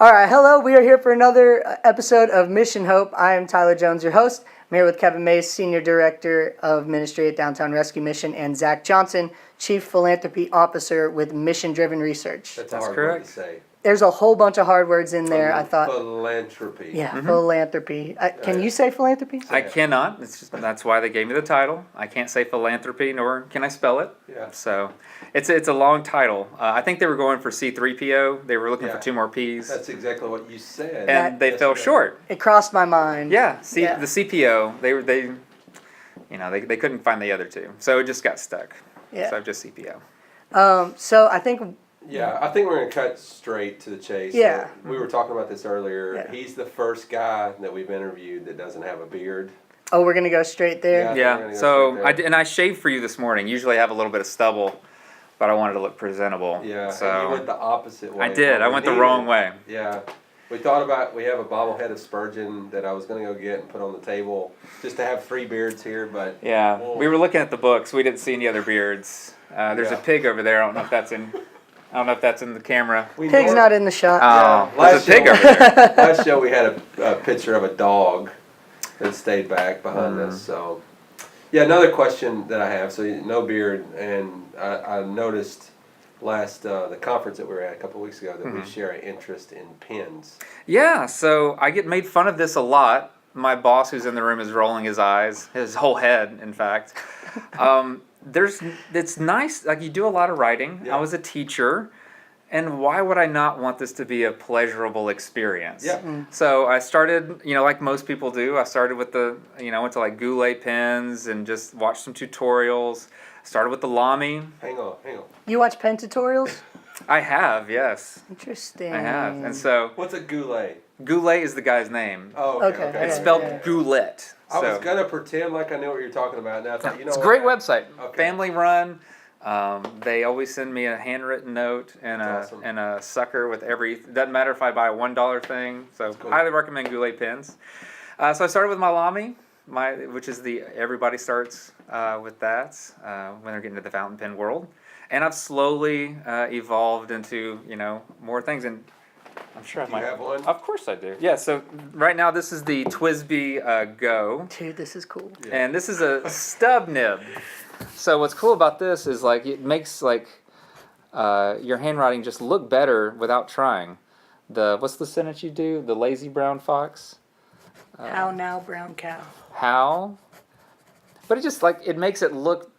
All right, hello. We are here for another episode of Mission Hope. I am Tyler Jones, your host. I'm here with Kevin Mays, Senior Director of Ministry at Downtown Rescue Mission, and Zach Johnson, Chief Philanthropy Officer with Mission Driven Research. That's a hard word to say. There's a whole bunch of hard words in there. I thought Philanthropy. Yeah, philanthropy. Can you say philanthropy? I cannot. That's why they gave me the title. I can't say philanthropy, nor can I spell it. Yeah. So it's a long title. I think they were going for C3PO. They were looking for 2 more P's. That's exactly what you said. And they fell short. It crossed my mind. Yeah. The CPO. They couldn't find the other 2, so it just got stuck. Yeah. So just CPO. So I think. Yeah, I think we're going to cut straight to the chase. Yeah. We were talking about this earlier. Yeah. He's the first guy that we've interviewed that doesn't have a beard. Oh, we're gonna go straight there. Yeah. So I shaved for you this morning. Usually I have a little bit of stubble, but I wanted to look presentable. Yeah. So and you went the opposite way. I did. I went the wrong way. Yeah. We thought about, we have a bobblehead of Spurgeon that I was going to go get and put on the table just to have 3 beards here, but. Yeah. We were looking at the books. We didn't see any other beards. There's a pig over there. I don't know if that's in the camera. Pig's not in the shot. Oh, there's a pig over there. Last show we had a picture of a dog that stayed back behind us. So, yeah, another question that I have. So, no beard, and I noticed the conference that we were at a couple of weeks ago that we share an interest in pins. Yeah, so I get made fun of this a lot. My boss, who's in the room, is rolling his eyes, his whole head, in fact. It's nice, like you do a lot of writing. Yeah. I was a teacher, and why would I not want this to be a pleasurable experience? Yeah. So I started, like most people do, I started with went to like Goulet Pins and just watched some tutorials. Started with the Lamy. Hang on. You watch pen tutorials? I have, yes. Interesting. I have, and so What's a goulet? Goulet is the guy's name. Oh, okay. It's Yeah, spelled yeah. Goulet. I was going to pretend like I knew what you're talking about. Now I thought, It's a great website. Okay. Family run. They always send me a handwritten note and That's awesome. a sucker with doesn't matter if I buy a $1 thing. So Cool. highly recommend Goulet Pins. So I started with my Lamy, which is everybody starts with that when they're getting to the fountain pen world. And I've slowly evolved into more things, and I'm sure Do you have one? Of course I do. Yeah. So right now this is the TWSBI Go. Dude, this is cool. Yeah. And this is a stub nib. So what's cool about this is it makes your handwriting just look better without trying. What's the sentence you do? The lazy brown fox? How now, brown cow? How? But it just it makes it look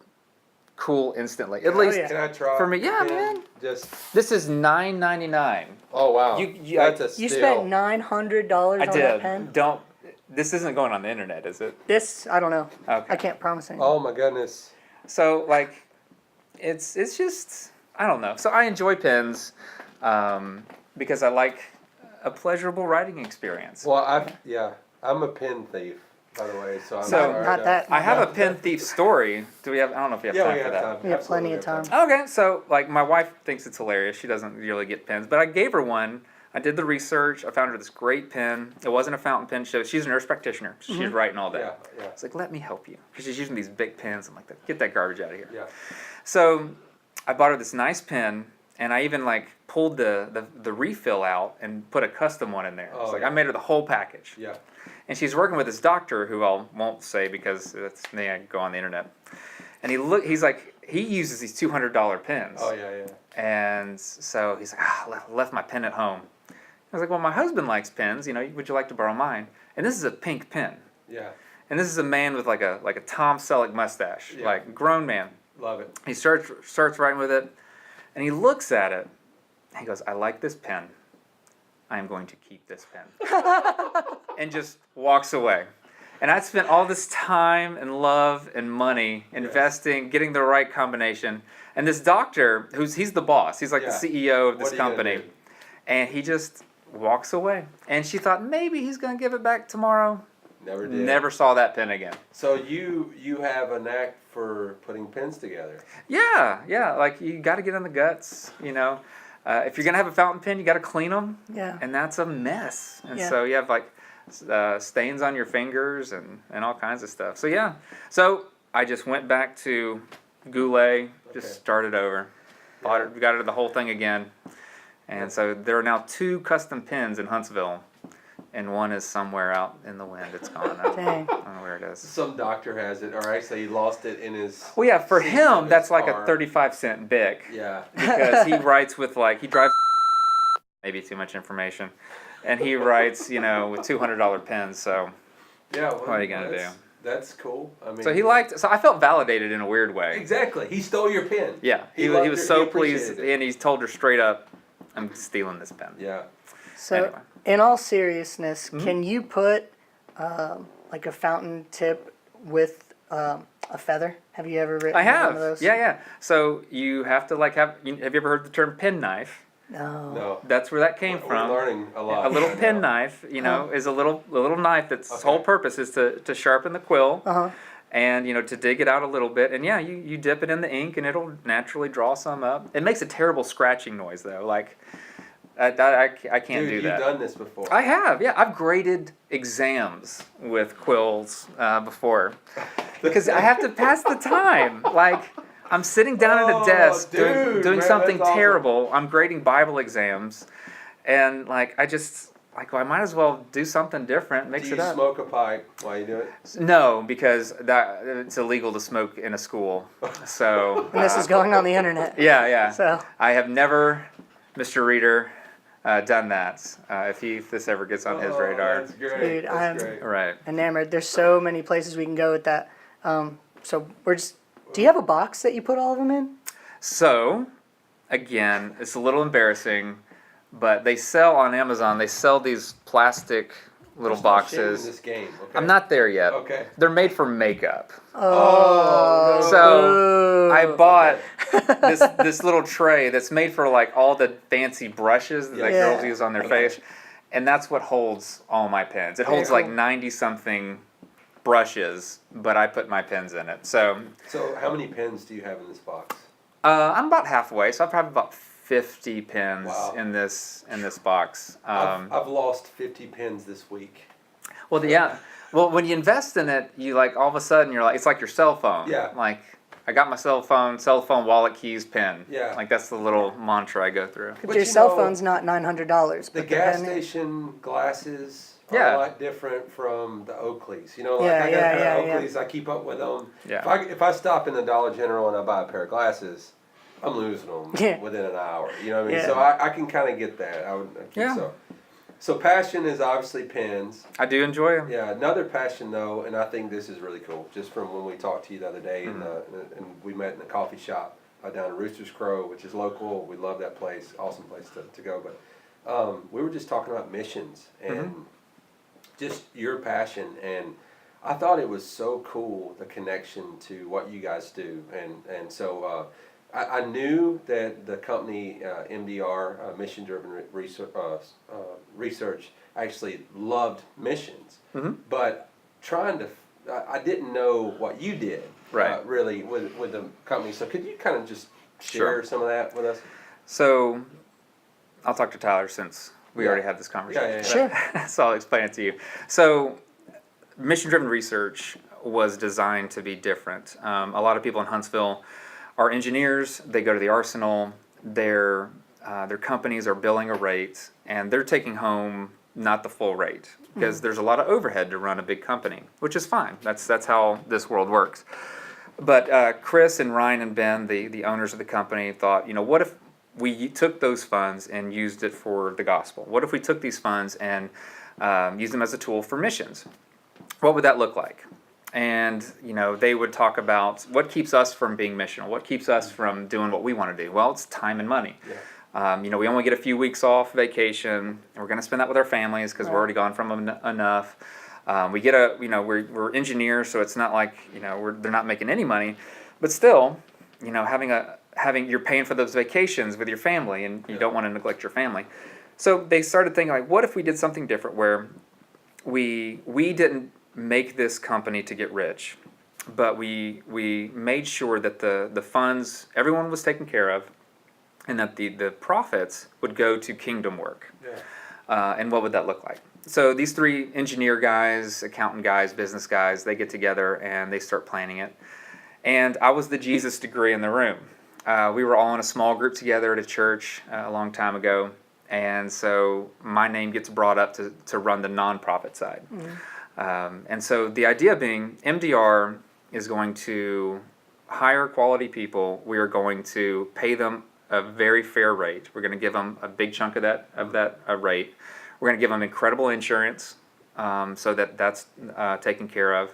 cool instantly. At least Can I try? for me. Yeah, Pen? man. Just. This is $9.99. Oh wow. That's a You steal. spent $900 I on that did. pen? This isn't going on the internet, is it? This, I don't know. Okay. I can't promise anything. Oh my goodness. So it's just, I don't know. So I enjoy pens because I like a pleasurable writing experience. Well, I'm a pen thief, by the way. So I'm So- sorry. Not that. I have a pen thief story. Do we have? I don't know if we have Yeah, time we for have that. time. We have Absolutely plenty of have time. Okay, so my wife thinks it's hilarious. She doesn't really get pens, but I gave her one. I did the research. I found her this great pen. It wasn't a fountain pen. She's a nurse practitioner. She's writing all day. Yeah. It's like, let me help you. Because she's using these big pens. I'm like, get that garbage out of here. Yeah. So I bought her this nice pen, and I even pulled the refill out and put a custom one in there. Oh, It's yeah. I made her the whole package. Yeah. And she's working with this doctor who I won't say because I go on the internet. And he uses these $200 pens. Oh yeah. And so he's like, I left my pen at home. I was like, well, my husband likes pens. Would you like to borrow mine? And this is a pink pen. Yeah. And this is a man with like a Tom Selleck mustache, Yeah. like grown man. Love it. He starts writing with it, and he looks at it. And he goes, I like this pen. I am going to keep this pen. And just walks away. And I'd spent all this time and love and money investing, getting the right combination. And this doctor, he's the boss. He's like Yeah. the CEO of this What are you gonna company. do? And he just walks away. And she thought maybe he's going to give it back tomorrow. Never did. Never saw that pen again. So you have a knack for putting pens together. Yeah. You got to get in the guts, If you're going to have a fountain pen, you got to clean them. Yeah. And that's a mess. And Yeah. so you have stains on your fingers and all kinds of stuff. So yeah. So I just went back to Goulet, just Okay. started over. Got her the whole thing again. And so there are now 2 custom pins in Huntsville, and one is somewhere out in the wind. It's gone. I don't know where it is. Some doctor has it, or actually he lost it in his. Well, yeah, for seat of him, his that's like a car. 35-cent Bic. Yeah. Because he writes with he drives, maybe too much information, and he writes, with $200 pens. So Yeah. Well, what are you gonna do? That's cool. I mean. So I felt validated in a weird way. Exactly. He stole your pen. Yeah, he loved was it. so He pleased, appreciated it. and he told her straight up, "I'm stealing this pen." Yeah. So, Anyway. in all seriousness, can you put like a fountain tip with a feather? Have you ever written I have. one of those? Yeah. So you have to have you ever heard the term penknife? No. No. That's where that came We're from. learning a lot. A little right now. penknife, is a little knife that's Okay. whole purpose is to sharpen the quill. Uh-huh. And to dig it out a little bit, and you dip it in the ink, and it'll naturally draw some up. It makes a terrible scratching noise though. Like I can't do that. You've done this before. I have, yeah. I've graded exams with quills before because I have to pass the time. Like I'm sitting down at a desk doing man, something that's awesome. terrible. I'm grading Bible exams, and I might as well do something different, mix Do it you up. smoke a pipe while you do it? No, because it's illegal to smoke in a school. So And this is going on the internet. yeah. So I have never, Mr. Reader, done that. If this ever gets on his radar, That's great. Dude, That's I'm- great. right? enamored. There's so many places we can go with that. So we're just. Do you have a box that you put all of them in? So, again, it's a little embarrassing, but they sell on Amazon. They sell these plastic little There's no shame in boxes. this game. Okay. I'm not there yet. Okay. They're made for makeup. Oh, no. So I Boo. bought this little tray that's made for like all the fancy brushes that Yeah. girls use on their face, and that's what holds all my pens. It holds Very like cool. 90 something brushes, but I put my pens in it. So So how many pens do you have in this box? I'm about halfway. So I've probably about 50 pens Wow. in this box. I've lost 50 pens this week. Well, yeah. Well, when you invest in it, you all of a sudden you're like, it's like your cell phone. Yeah. Like, I got my cell phone, wallet, keys, pen. Yeah. Like that's the little mantra I go through. But But your you cell know, phone's not $900. The but gas pen- station glasses are Yeah. a lot different from the Oakleys. Like Yeah, I got yeah, a pair of yeah, Oakleys, I keep up with them. Yeah. If I stop in the Dollar General and I buy a pair of glasses, I'm losing them Yeah. within an hour. You know what I mean? Yeah. So I can kind of get that. I think Yeah. so. So passion is obviously pens. I do enjoy them. Yeah, another passion though, and I think this is really cool, just from when we talked to you the other day, and we met in a coffee shop down in Rooster's Crow, which is local. We love that place, awesome place to go. But we were just talking about missions and just your passion, and I thought it was so cool, the connection to what you guys do, and so I knew that the company MDR, Mission Driven Research, actually loved missions, but I didn't know what you did Right. really with the company. So could you kind of just Sure. share some of that with us? So, I'll talk to Tyler since we Yeah. already had this conversation. Yeah. Sure. So I'll explain it to you. So, mission-driven research was designed to be different. A lot of people in Huntsville are engineers. They go to the arsenal. Their companies are billing a rate, and they're taking home not the full rate because there's a lot of overhead to run a big company, which is fine. That's how this world works. But Chris and Ryan and Ben, the owners of the company, thought, what if we took those funds and used it for the gospel? What if we took these funds and used them as a tool for missions? What would that look like? And they would talk about what keeps us from being missional, what keeps us from doing what we want to do. Well, it's time and money. Yeah. We only get a few weeks off vacation, and we're going to spend that with our families because we're already gone from them enough. We get we're engineers, so it's not like they're not making any money, but still, you're paying for those vacations with your family, and you don't want to neglect your family. So they started thinking like, what if we did something different where we didn't make this company to get rich, but we made sure that the funds, everyone was taken care of, and that the profits would go to kingdom work. Yeah. And what would that look like? So these three engineer guys, accountant guys, business guys, they get together and they start planning it. And I was the Jesus degree in the room. we were all in a small group together at a church a long time ago, and so my name gets brought up to run the nonprofit side. And so the idea being, MDR is going to hire quality people. We are going to pay them a very fair rate. We're going to give them a big chunk of that rate. We're going to give them incredible insurance, so that's taken care of,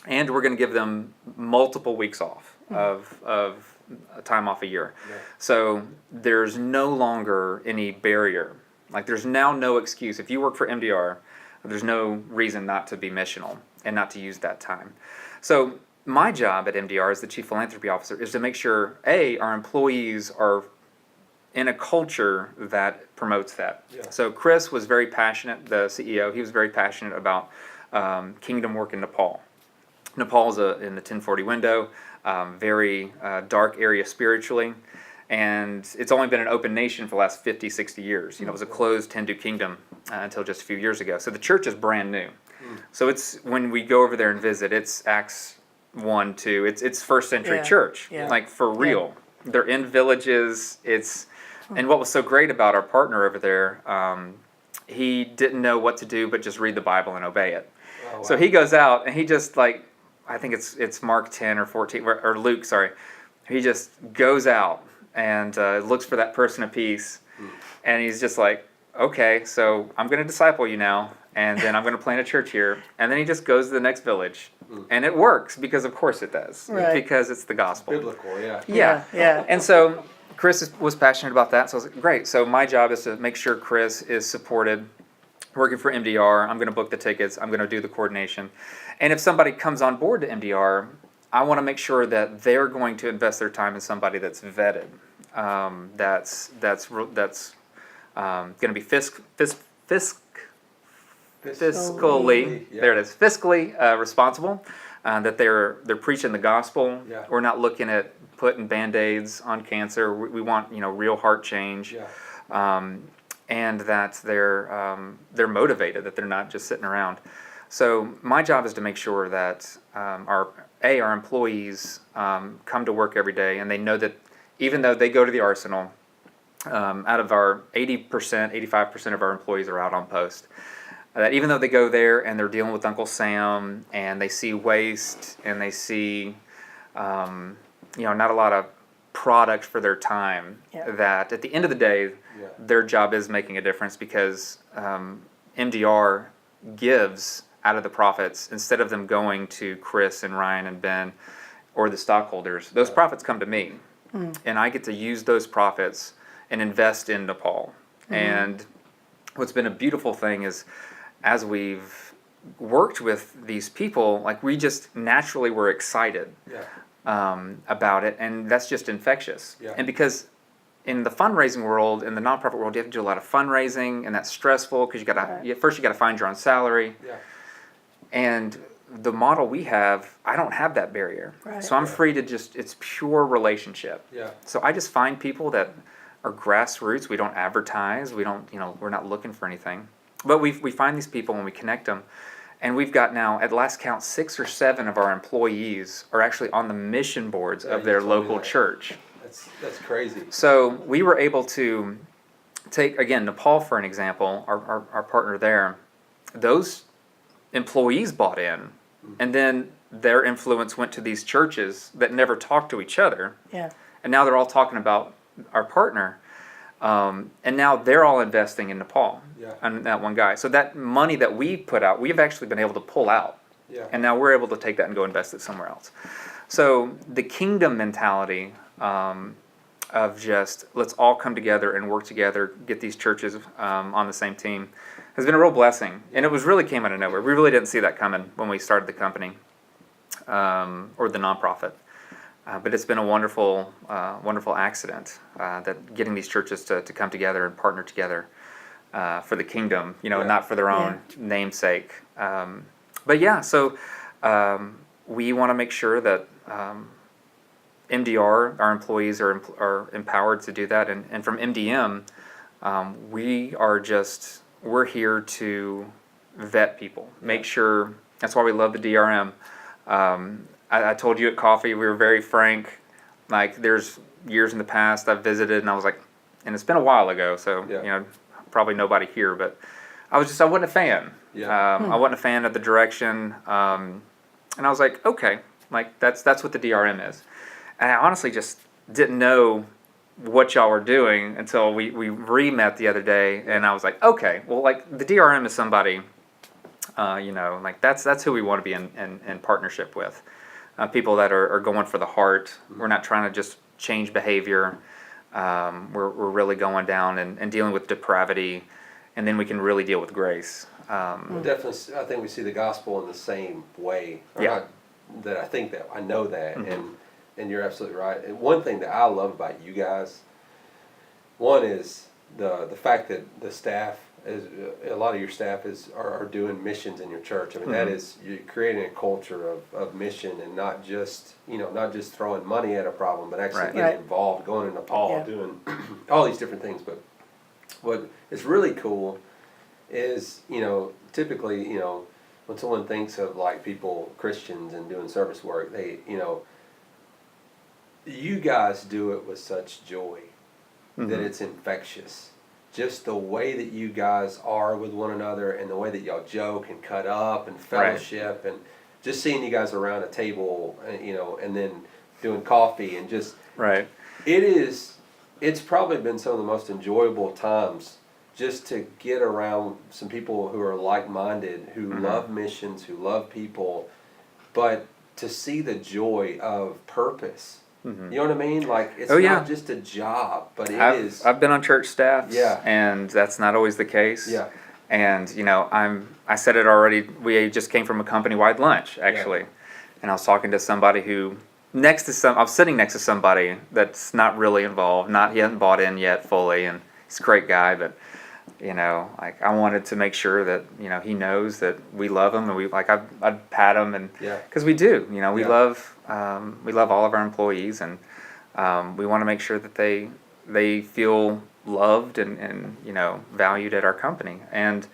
and we're going to give them multiple weeks off of time off a year. Yeah. So there's no longer any barrier. Like, there's now no excuse. If you work for MDR, there's no reason not to be missional and not to use that time. So my job at MDR as the Chief Philanthropy Officer is to make sure, our employees are in a culture that promotes that. Yeah. So Chris was very passionate, the CEO, he was very passionate about kingdom work in Nepal. Nepal is in the 1040 window, very dark area spiritually, and it's only been an open nation for the last 50, 60 years. It was a closed Hindu kingdom until just a few years ago. So the church is brand new. So it's, when we go over there and visit, it's Acts 1, 2, it's first century church, like for real. They're in villages, and what was so great about our partner over there, he didn't know what to do but just read the Bible and obey it. Oh, wow. So he goes out and he just, like, I think it's Mark 10 or 14, or Luke, sorry. He just goes out and looks for that person of peace, and he's just like, okay, so I'm going to disciple you now, and then I'm going to plant a church here, and then he just goes to the next village, and it works, because of course it does, because it's the gospel. Biblical, yeah. Yeah. And so Chris was passionate about that, so I was like, great. So my job is to make sure Chris is supported, working for MDR. I'm going to book the tickets. I'm going to do the coordination. And if somebody comes on board to MDR, I want to make sure that they're going to invest their time in somebody that's vetted, that's going to be fiscally, there it is, fiscally responsible, that they're preaching the gospel. Yeah. We're not looking at putting Band-Aids on cancer. We want, real heart change. Yeah. And that they're motivated, that they're not just sitting around. So my job is to make sure that our employees come to work every day, and they know that even though they go to the arsenal, out of our 80%, 85% of our employees are out on post. That even though they go there and they're dealing with Uncle Sam, and they see waste, and they see not a lot of product for their time, that at the end of the day, their job is making a difference, because MDR gives out of the profits, instead of them going to Chris and Ryan and Ben or the stockholders. Those profits come to me, and I get to use those profits and invest in Nepal. And what's been a beautiful thing is, as we've worked with these people, like, we just naturally were excited about it, and that's just infectious. And because in the fundraising world, in the nonprofit world, you have to do a lot of fundraising, and that's stressful, because first you got to find your own salary. And the model we have, I don't have that barrier. So I'm free to it's pure relationship. So I just find people that are grassroots. We don't advertise. We don't, we're not looking for anything. But we find these people and we connect them. And we've got now, at last count, 6 or 7 of our employees are actually on the mission boards of their local church. That's crazy. So we were able to take, again, Nepal for an example, our partner there. Those employees bought in, and then their influence went to these churches that never talked to each other. And now they're all talking about our partner. And now they're all investing in Nepal, and that one guy. So that money that we put out, we've actually been able to pull out. And now we're able to take that and go invest it somewhere else. So the kingdom mentality of just, let's all come together and work together, get these churches on the same team, has been a real blessing. And it really came out of nowhere. We really didn't see that coming when we started the company, or the nonprofit. But it's been a wonderful accident, that getting these churches to come together and partner together for the kingdom, not for their own namesake. But so we want to make sure that MDR, our employees, are empowered to do that, and from MDM, we're here to vet people, make sure. That's why we love the DRM. I told you at coffee, we were very frank. Like, there's years in the past I've visited, and I was like, and it's been a while ago, so Yeah. probably nobody here, but I wasn't a fan. Yeah. I wasn't a fan of the direction, and I was like, okay, like that's what the DRM is, and I honestly just didn't know what y'all were doing until we re-met the other day, and I was like, okay, well, like the DRM is somebody, like that's who we want to be in partnership with, people that are going for the heart. We're not trying to just change behavior. We're really going down and dealing with depravity, and then we can really deal with grace. Definitely, I think we see the gospel in the same way. Or Yeah. not that I think that, I know that, and you're absolutely right. And one thing that I love about you guys, one is the fact that the staff is, a lot of your staff are doing missions in your church. I mean, that is, you're creating a culture of mission, and not just throwing money at a problem, but actually Right. getting Right. involved, going to Nepal, Yeah. doing all these different things. But what is really cool is, typically, when someone thinks of like people, Christians, and doing service work, they, you guys do it with such joy that it's infectious. Just the way that you guys are with one another, and the way that y'all joke and cut up and fellowship, and just seeing you guys around a table, and then doing coffee, and just, Right. it's probably been some of the most enjoyable times just to get around some people who are like-minded, who love missions, who love people, but to see the joy of purpose. You know what I mean? Like, it's not just a job, but it is. I've been on church staffs, Yeah. and that's not always the case. Yeah. And I said it already. We just came from a company-wide lunch, actually, and I was talking to somebody who I was sitting next to somebody that's not really involved. He hasn't bought in yet fully, and he's a great guy, but like I wanted to make sure that he knows that we love him, and I'd pat him, and because we do, we love all of our employees, and we want to make sure that they feel loved and valued at our company, and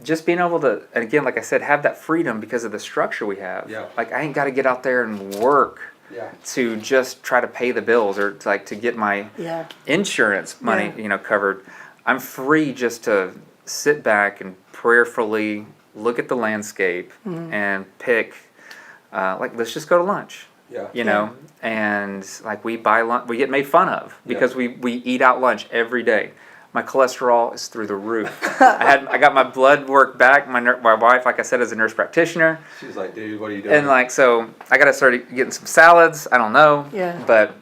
just being able to, and again, like I said, have that freedom because of the structure we have. Yeah. Like I ain't got to get out there and work to just try to pay the bills, or to get my insurance money covered. I'm free just to sit back and prayerfully look at the landscape and pick, let's just go to lunch. And like we buy lunch, we get made fun of because we eat out lunch every day. My cholesterol is through the roof. I got my blood work back. My wife, like I said, is a nurse practitioner. She's like, dude, what are you doing? And so I got to start getting some salads. I don't know. Yeah. But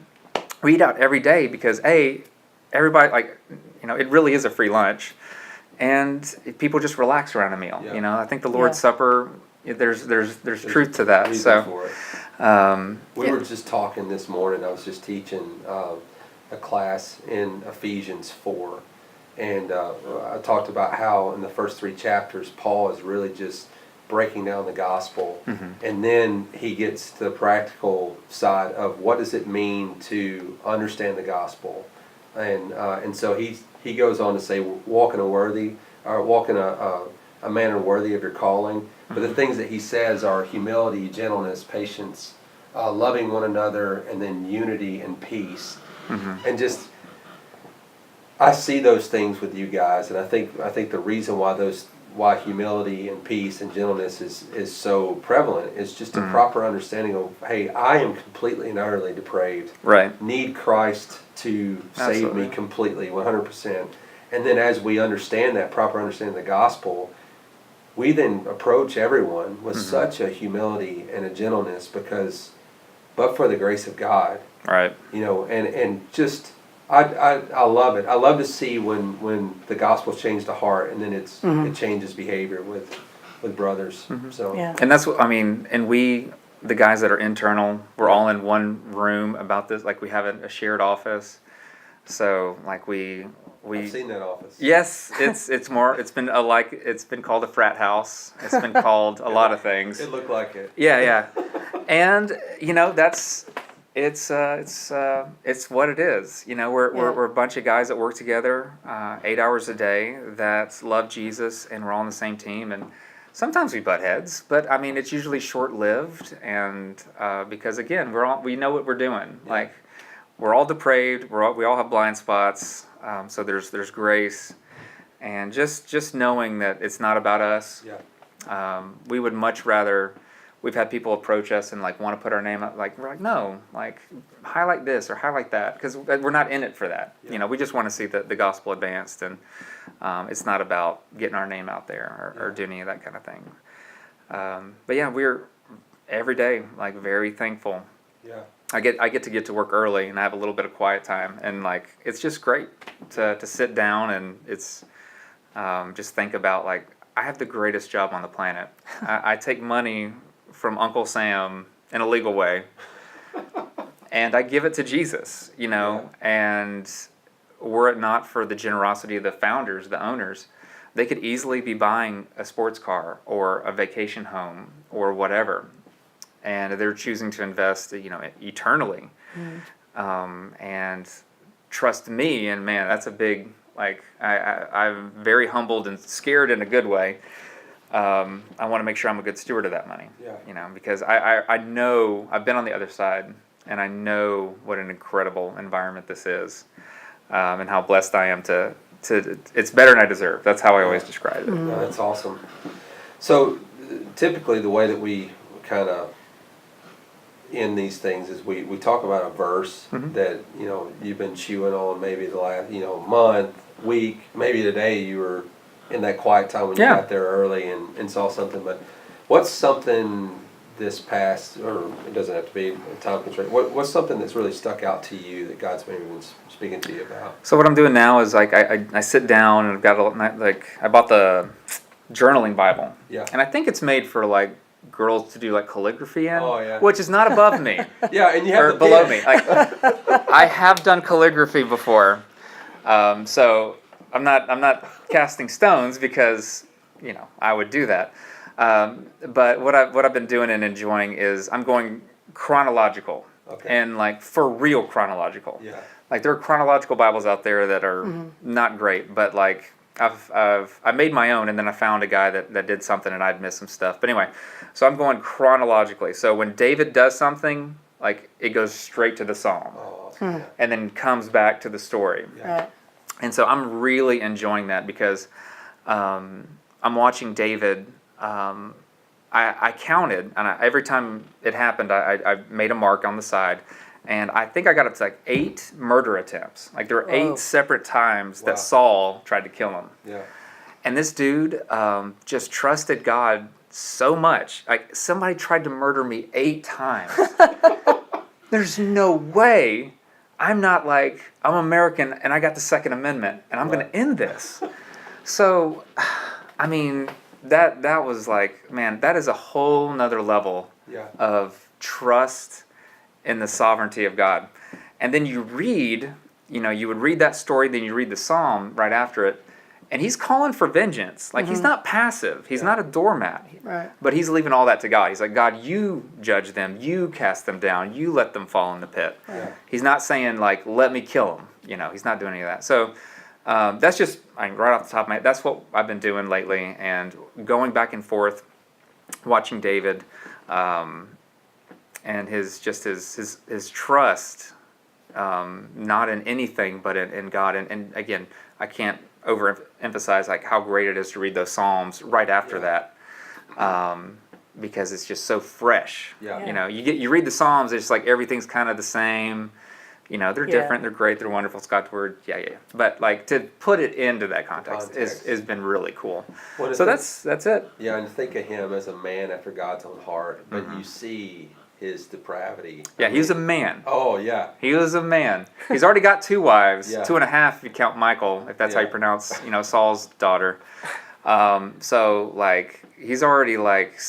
we eat out every day because everybody it really is a free lunch, and people just relax around a meal. Yeah. I think the Lord's Supper, there's truth to that. Reason So for it. We were just talking this morning. I was just teaching a class in Ephesians 4, and I talked about how in the first 3 chapters Paul is really just breaking down the gospel, and then he gets to the practical side of what does it mean to understand the gospel, and so he goes on to say walk in a manner worthy of your calling. But the things that he says are humility, gentleness, patience, loving one another, and then unity and peace. And just, I see those things with you guys, and I think the reason why humility and peace and gentleness is so prevalent is just a proper understanding of, hey, I am completely and utterly depraved. Right. Need Christ to save me completely, 100%. And then as we understand that, proper understanding of the gospel, we then approach everyone with such a humility and a gentleness but for the grace of God. Right. And just, I love it. I love to see when the gospel's changed the heart, and then it changes behavior with brothers. So And that's what and we, the guys that are internal, we're all in one room about this. Like we have a shared office. So like I've seen that office. Yes, it's been called a frat house. It's been called a lot of things. It looked like it. Yeah. And it's what it is. We're a bunch of guys that work together 8 hours a day that love Jesus, and we're all on the same team. And sometimes we butt heads, but it's usually short lived, and because again we know what we're doing. Yeah. Like we're all depraved. We all have blind spots. So there's grace, and just knowing that it's not about us. Yeah. We would much rather. We've had people approach us and like want to put our name up. Like we're like, no, like highlight this or highlight that, because we're not in it for that. Yeah. We just want to see the gospel advanced, and it's not about getting our name out there or doing any of that kind of thing. But yeah, we're every day like very thankful. Yeah. I get to work early and I have a little bit of quiet time, and like it's just great to sit down, and it's just think about like I have the greatest job on the planet. I take money from Uncle Sam in a legal way, and I give it to Jesus, and were it not for the generosity of the founders, the owners, they could easily be buying a sports car or a vacation home or whatever, and they're choosing to invest, eternally, and trust me, and man, that's a big, like, I'm very humbled and scared in a good way. I want to make sure I'm a good steward of that money. Yeah. Because I know I've been on the other side, and I know what an incredible environment this is, and how blessed I am to it's better than I deserve. That's how I always describe it. No, that's awesome. So typically the way that we kind of end these things is we talk about a verse that you've been chewing on maybe the last month, week, maybe today you were in that quiet time when you got there early and saw something. But what's something this past, or it doesn't have to be a time constraint, what's something that's really stuck out to you that God's maybe been speaking to you about? So what I'm doing now is like I sit down and I've got I bought the journaling Bible. Yeah. And I think it's made for like girls to do like calligraphy in. Oh, yeah. Which is not above me. Yeah, and you have or the below pen. me. I have done calligraphy before, so I'm not casting stones because I would do that. But what I've been doing and enjoying is I'm going chronological, and like for real chronological. Yeah. Like there are chronological Bibles out there that are not great, but like I made my own, and then I found a guy that did something and I'd missed some stuff. But anyway, so I'm going chronologically. So when David does something, like it goes straight to the Psalm, and then comes back to the story. Right. And so I'm really enjoying that because I'm watching David. I counted, and every time it happened, I made a mark on the side. And I think I got up to like 8 murder attempts. Like there were 8 separate times that Saul tried to kill him. Yeah. And this dude just trusted God so much. Like somebody tried to murder me 8 times. There's no way. I'm American and I got the Second Amendment and I'm going to end this. So, I mean, that was like, man, that is a whole nother level of trust in the sovereignty of God. And then you read, you would read that story, then you read the Psalm right after it, and he's calling for vengeance. Like he's not passive. He's not a doormat. Right. But he's leaving all that to God. He's like, God, you judge them. You cast them down. You let them fall in the pit. Yeah. He's not saying like, let me kill them. He's not doing any of that. So that's just right off the top of my head. That's what I've been doing lately, and going back and forth, watching David, and his trust, not in anything but in God. And again, I can't overemphasize like how great it is to read those Psalms right after that, because it's just so fresh. Yeah. You read the Psalms, it's like everything's kind of the same. They're different, they're great, they're wonderful, it's God's word, but like to put it into that context. Has been really cool. So that's it. Yeah, and think of him as a man after God's own heart, but you see his depravity. Yeah, he was a man. Oh, yeah. He was a man. He's already got 2 wives, Yeah. 2.5 if you count Michael, if that's how you pronounce, Saul's daughter. So like he's already like,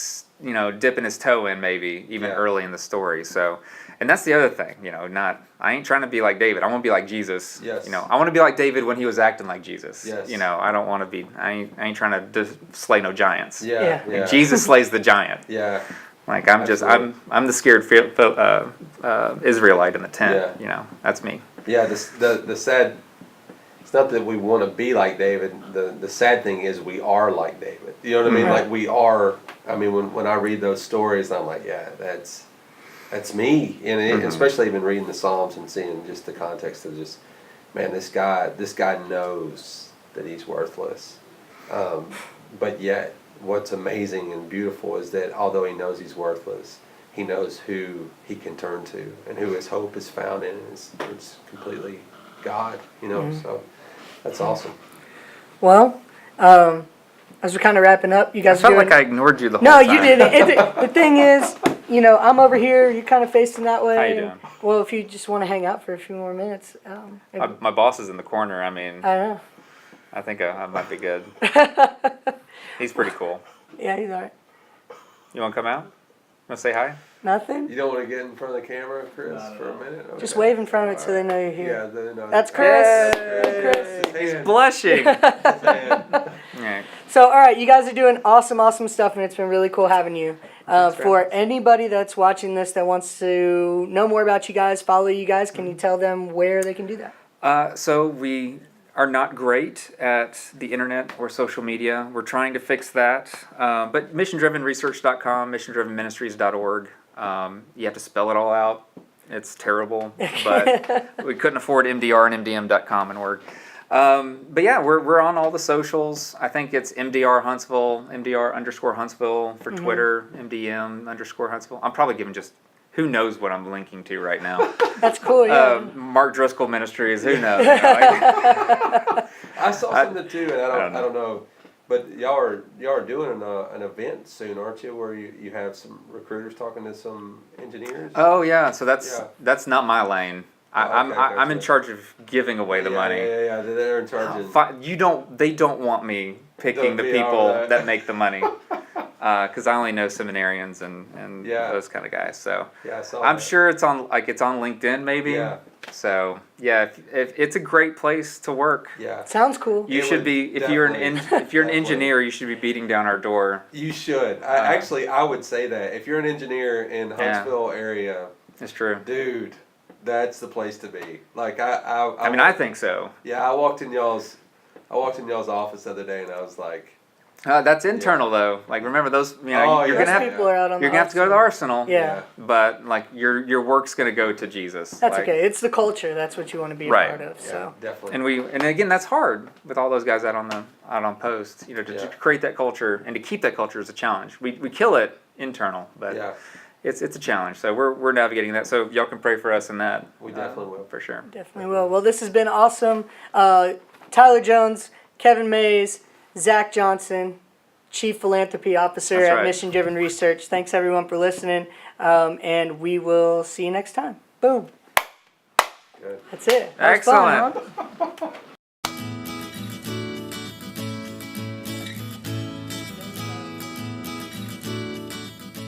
dipping his toe in maybe even early in the story. So, and that's the other thing, I ain't trying to be like David. I want to be like Jesus. Yes. I want to be like David when he was acting like Jesus. Yes. I don't want to be. I ain't trying to slay no giants. Yeah. And Jesus slays the giant. Yeah. Like I'm the scared Israelite in the tent. Yeah. That's me. Yeah. The sad. It's not that we want to be like David. The sad thing is we are like David. You know what I mean? Like we are. I mean, when I read those stories, I'm like, yeah, that's me, and especially even reading the Psalms and seeing just the context of just, man, this guy knows that he's worthless, but yet what's amazing and beautiful is that although he knows he's worthless, he knows who he can turn to and who his hope is found in. It's completely God, So that's awesome. Well, as we're kind of wrapping up, you I guys are felt doing. like I ignored you the whole No, time. you didn't. The thing is, I'm over here. You're kind of facing that way. How you and- doing? Well, if you just want to hang out for a few more minutes, maybe- My boss is in the corner. I mean, I don't know. I think I might be good. He's pretty cool. Yeah, he's all right. You want to come out? Want to say hi? Nothing. You don't want to get in front of the camera, Chris, for a minute? Okay. Just wave in front of it so they know you're here. Yeah, they know. That's Chris. Chris. Blushing. Hand. Right. So, all right, you guys are doing awesome stuff, and it's been really cool having you. For anybody that's watching this that wants to know more about you guys, follow you guys, can you tell them where they can do that? So we are not great at the internet or social media. We're trying to fix that. But missiondrivenresearch.com, missiondrivenministries.org. You have to spell it all out. It's terrible, but we couldn't afford MDR and MDM.com and org. But yeah, we're on all the socials. I think it's MDR Huntsville, MDR_Huntsville for Twitter, MDM_Huntsville. I'm probably giving just who knows what I'm linking to right now. That's cool, yeah. Mark Driscoll Ministries, who knows? I saw something too, and I don't know, but y'all are doing an event soon, aren't you? Where you have some recruiters talking to some engineers. Oh yeah, so that's not my lane. I'm in charge of giving away the money. Yeah. They're in charge of. They don't want me picking the people that make the money. Because I only know seminarians and those kind of guys. So Yeah, I saw I'm that. sure it's on LinkedIn maybe. Yeah. So yeah, if it's a great place to work. Yeah. Sounds cool. You It should would be if you're an definitely- engineer, you should be beating down our door. You should. I would say that if you're an engineer in Huntsville area, It's true. dude, that's the place to be. Like I I think so. Yeah, I walked in y'all's office the other day, and I was like, That's internal though. Like remember those. You're Most gonna have people are out on you're the gonna have to go to the arsenal. Yeah. But like your work's gonna go to Jesus. That's Like, okay. It's the culture. That's what you want to be a Right. part of. yeah, So definitely. And again, that's hard with all those guys out on post. To create that culture and to keep that culture is a challenge. We kill it internal, but Yeah, it's a challenge. So we're navigating that. So y'all can pray for us in that. we definitely will. For sure. definitely will. Well, this has been awesome. Tyler Jones, Kevin Mays, Zach Johnson, Chief Philanthropy Officer That's at right. Mission Driven Research. Thanks everyone for listening, and we will see you next time. Boom. Good. That's it. That was fun, Excellent. huh?